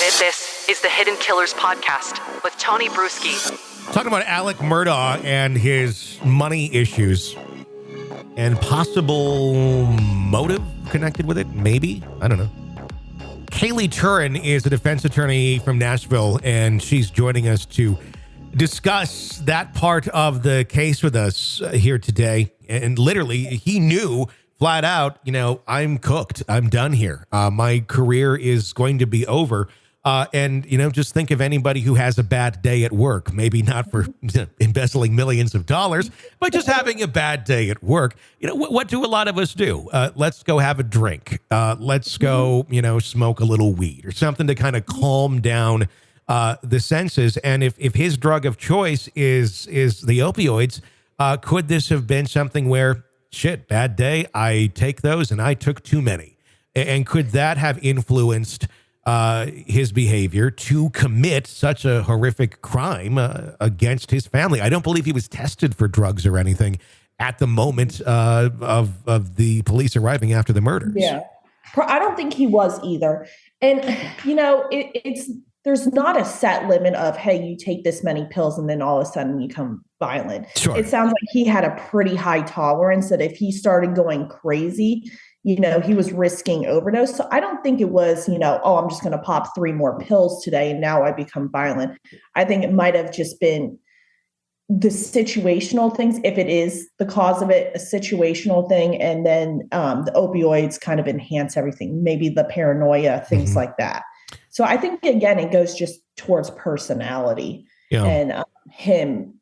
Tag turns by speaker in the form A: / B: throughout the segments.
A: This is the Hidden Killers podcast with Tony Bruschi.
B: Talking about Alex Murdaugh and his money issues and possible motive connected with it. Maybe. I don't know. Kaylee Turin is a defense attorney from Nashville, and she's joining us to discuss that part of the case with us here today. And literally, he knew flat out, I'm cooked. I'm done here. My career is going to be over. And just think of anybody who has a bad day at work, maybe not for embezzling millions of dollars, but just having a bad day at work. What do a lot of us do? Let's go have a drink. Let's go, smoke a little weed or something to kind of calm down the senses. And if his drug of choice is the opioids, could this have been something where, bad day, I take those and I took too many? And could that have influenced his behavior to commit such a horrific crime against his family? I don't believe he was tested for drugs or anything at the moment of the police arriving after the murders.
C: Yeah, I don't think he was either. And, there's not a set limit of, hey, you take this many pills and then all of a sudden you become violent. Sure. It sounds like he had a pretty high tolerance that if he started going crazy, he was risking overdose. So I don't think it was, I'm just going to pop 3 more pills today and now I become violent. I think it might have just been the situational things. If it is the cause of it, a situational thing, and then the opioids kind of enhance everything, maybe the paranoia, things like that. So I think, again, it goes just towards personality and him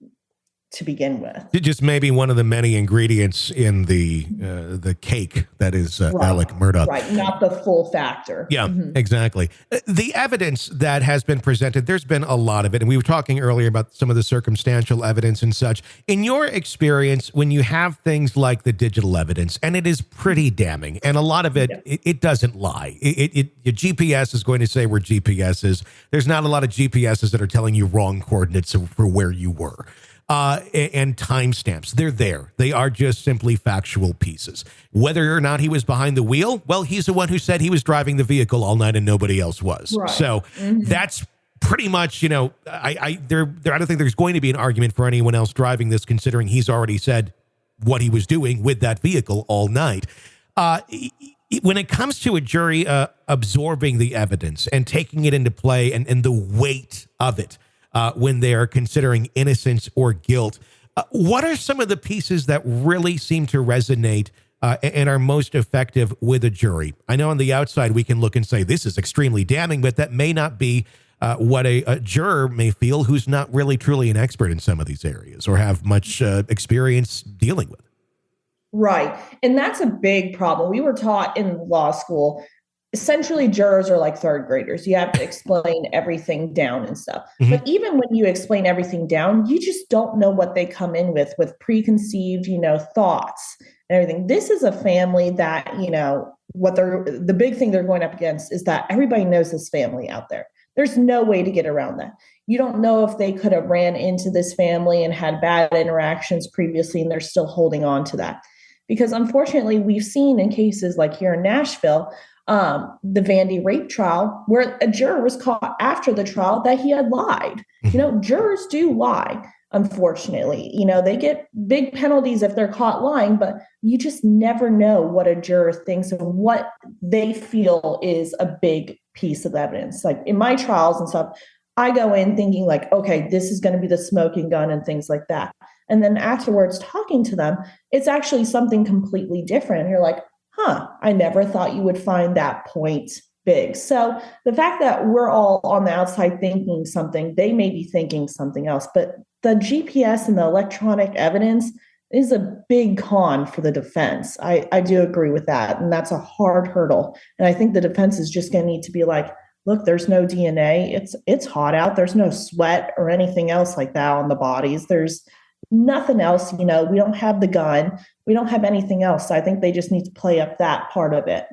C: to begin with.
B: Just maybe one of the many ingredients in the cake that is Alex Murdaugh.
C: Right, not the full factor.
B: Yeah, exactly. The evidence that has been presented, there's been a lot of it. And we were talking earlier about some of the circumstantial evidence and such. In your experience, when you have things like the digital evidence, and it is pretty damning, and a lot of it, it doesn't lie. Your GPS is going to say where GPS is. There's not a lot of GPSs that are telling you wrong coordinates for where you were. And timestamps. They're there. They are just simply factual pieces. Whether or not he was behind the wheel, well, he's the one who said he was driving the vehicle all night and nobody else was. Right. So that's pretty much, I don't think there's going to be an argument for anyone else driving this, considering he's already said what he was doing with that vehicle all night. When it comes to a jury absorbing the evidence and taking it into play and the weight of it, when they're considering innocence or guilt, what are some of the pieces that really seem to resonate and are most effective with a jury? I know on the outside we can look and say this is extremely damning, but that may not be what a juror may feel who's not really truly an expert in some of these areas or have much experience dealing with.
C: Right. And that's a big problem. We were taught in law school, essentially jurors are like third graders. You have to explain everything down and stuff. But even when you explain everything down, you just don't know what they come in with preconceived, thoughts and everything. This is a family that, the big thing they're going up against is that everybody knows this family out there. There's no way to get around that. You don't know if they could have ran into this family and had bad interactions previously, and they're still holding on to that. Because unfortunately, we've seen in cases like here in Nashville, the Vandy rape trial, where a juror was caught after the trial that he had lied. Jurors do lie, unfortunately. They get big penalties if they're caught lying, but you just never know what a juror thinks and what they feel is a big piece of evidence. Like in my trials and stuff, I go in thinking like, okay, this is going to be the smoking gun and things like that. And then afterwards talking to them, it's actually something completely different. And you're like, I never thought you would find that point big. So the fact that we're all on the outside thinking something, they may be thinking something else. But the GPS and the electronic evidence is a big con for the defense. I do agree with that. And that's a hard hurdle. And I think the defense is just going to need to be like, look, there's no DNA. It's hot out. There's no sweat or anything else like that on the bodies. There's nothing else. We don't have the gun. We don't have anything else. So I think they just need to play up that part of it.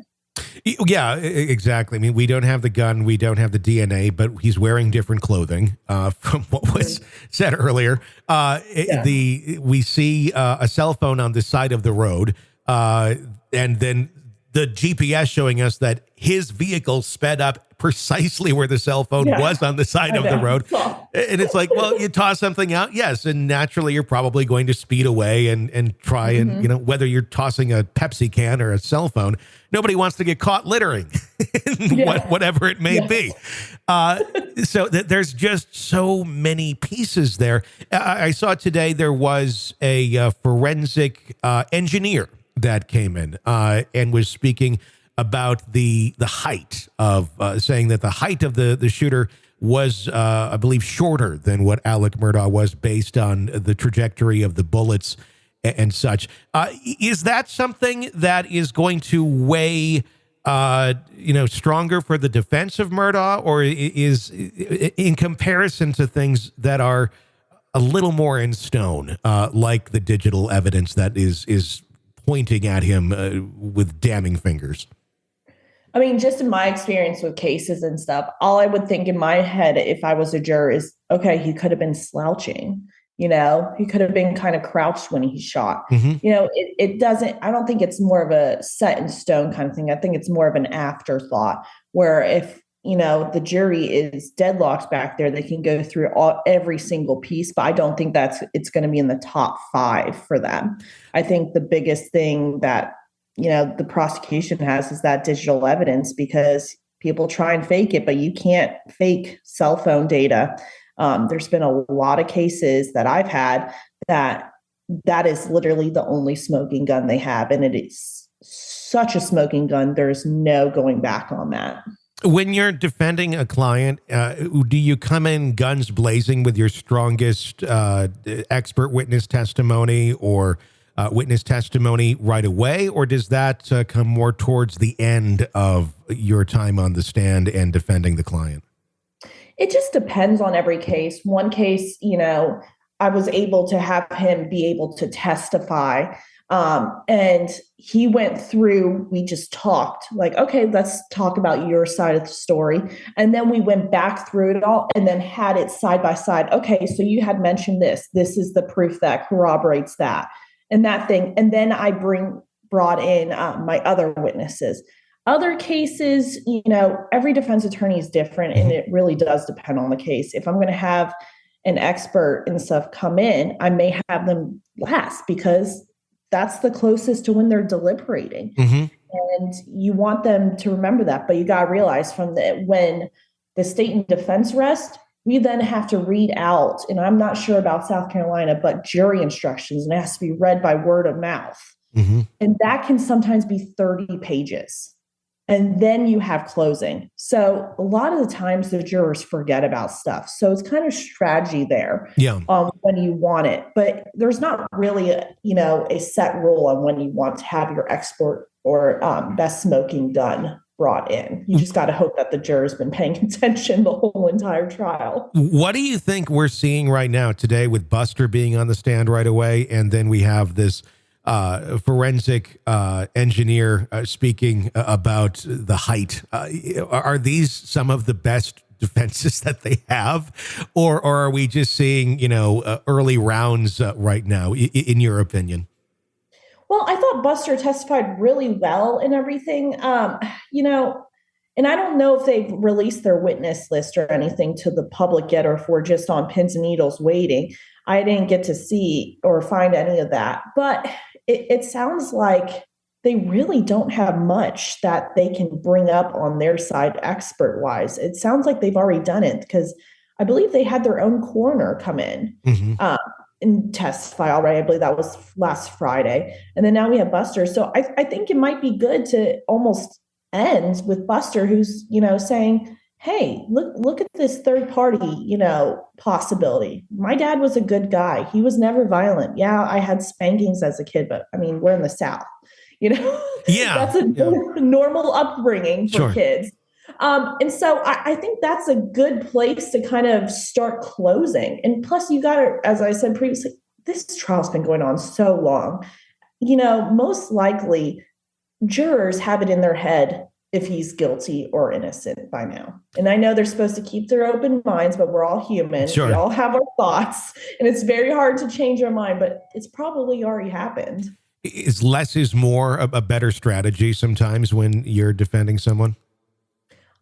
B: Yeah, exactly. I mean, we don't have the gun. We don't have the DNA, but he's wearing different clothing from what was said earlier. We see a cell phone on the side of the road. And then the GPS showing us that his vehicle sped up precisely where the cell phone was on the side of the road. And it's like, well, you toss something out. Yes. And naturally you're probably going to speed away and try and, you know, whether you're tossing a Pepsi can or a cell phone, nobody wants to get caught littering, whatever it may be. So there's just so many pieces there. I saw today there was a forensic engineer that came in and was speaking about the height of saying that the height of the shooter was, I believe, shorter than what Alex Murdaugh was based on the trajectory of the bullets and such. Is that something that is going to weigh, stronger for the defense of Murdaugh, or is in comparison to things that are a little more in stone, like the digital evidence that is pointing at him with damning fingers?
C: I mean, just in my experience with cases and stuff, all I would think in my head if I was a juror is, okay, he could have been slouching, he could have been kind of crouched when he shot. It doesn't, I don't think it's more of a set in stone kind of thing. I think it's more of an afterthought where if, the jury is deadlocked back there, they can go through every single piece, but I don't think it's going to be in the top 5 for them. I think the biggest thing that the prosecution has is that digital evidence, because people try and fake it, but you can't fake cell phone data. There's been a lot of cases that I've had that is literally the only smoking gun they have. And it is such a smoking gun. There's no going back on that.
B: When you're defending a client, do you come in guns blazing with your strongest expert witness testimony or witness testimony right away, or does that come more towards the end of your time on the stand and defending the client?
C: It just depends on every case. One case, I was able to have him be able to testify, and he went through, we just talked like, okay, let's talk about your side of the story. And then we went back through it all and then had it side by side. Okay, so you had mentioned this. This is the proof that corroborates that. And that thing. And then I brought in my other witnesses. Other cases, every defense attorney is different, and it really does depend on the case. If I'm going to have an expert and stuff come in, I may have them last because that's the closest to when they're deliberating. And you want them to remember that. But you got to realize when the state and defense rest, we then have to read out, and I'm not sure about South Carolina, but jury instructions, and it has to be read by word of mouth. And that can sometimes be 30 pages. And then you have closing. So a lot of the times the jurors forget about stuff. So it's kind of strategy there when you want it. But there's not really a set rule on when you want to have your expert or best smoking gun brought in. You just got to hope that the juror's been paying attention the whole entire trial.
B: What do you think we're seeing right now today with Buster being on the stand right away? And then we have this forensic engineer speaking about the height. Are these some of the best defenses that they have? Or are we just seeing, early rounds right now, in your opinion?
C: Well, I thought Buster testified really well and everything, and I don't know if they've released their witness list or anything to the public yet, or if we're just on pins and needles waiting. I didn't get to see or find any of that, but it sounds like they really don't have much that they can bring up on their side expert wise. It sounds like they've already done it because I believe they had their own coroner come in. And testify already. I believe that was last Friday. And then now we have Buster. So I think it might be good to almost end with Buster, who's, saying, hey, look at this third party, possibility. My dad was a good guy. He was never violent. Yeah, I had spankings as a kid, but I mean, we're in the South, that's a normal upbringing for kids. And so I think that's a good place to kind of start closing. And plus you got to, as I said previously, this trial's been going on so long, most likely jurors have it in their head if he's guilty or innocent by now. And I know they're supposed to keep their open minds, but we're all human. We all have our thoughts, and it's very hard to change our mind, but it's probably already happened.
B: Is less is more a better strategy sometimes when you're defending someone?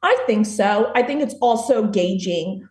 C: I think so. I think it's also gauging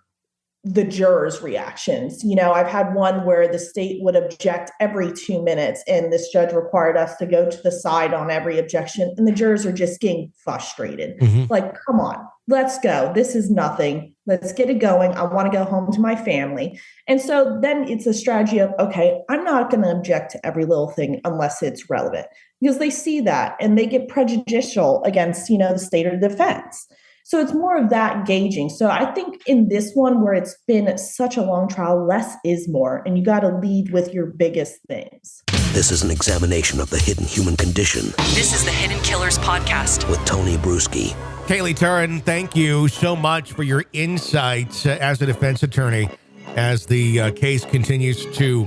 C: the jurors' reactions. I've had one where the state would object every 2 minutes, and this judge required us to go to the side on every objection, and the jurors are just getting frustrated. Like, come on, let's go. This is nothing. Let's get it going. I want to go home to my family. And so then it's a strategy of, okay, I'm not going to object to every little thing unless it's relevant, because they see that and they get prejudicial against, the state or defense. So it's more of that gauging. So I think in this one, where it's been such a long trial, less is more, and you got to lead with your biggest things.
D: This is an examination of the hidden human condition.
A: This is the Hidden Killers Podcast
D: with Tony Bruschi.
B: Kaylee Turin, thank you so much for your insights as a defense attorney as the case continues to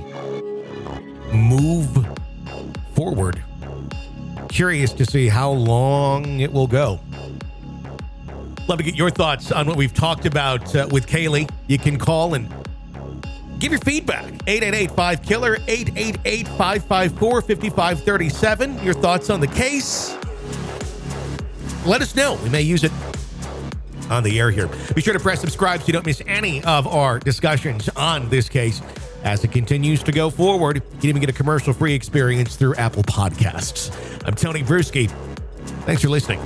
B: move forward. Curious to see how long it will go. Love to get your thoughts on what we've talked about with Kaylee. You can call and give your feedback. 888-5-KILLER, 888-554-5537. Your thoughts on the case. Let us know. We may use it on the air here. Be sure to press subscribe so you don't miss any of our discussions on this case as it continues to go forward. You can even get a commercial-free experience through Apple Podcasts. I'm Tony Bruschi. Thanks for listening.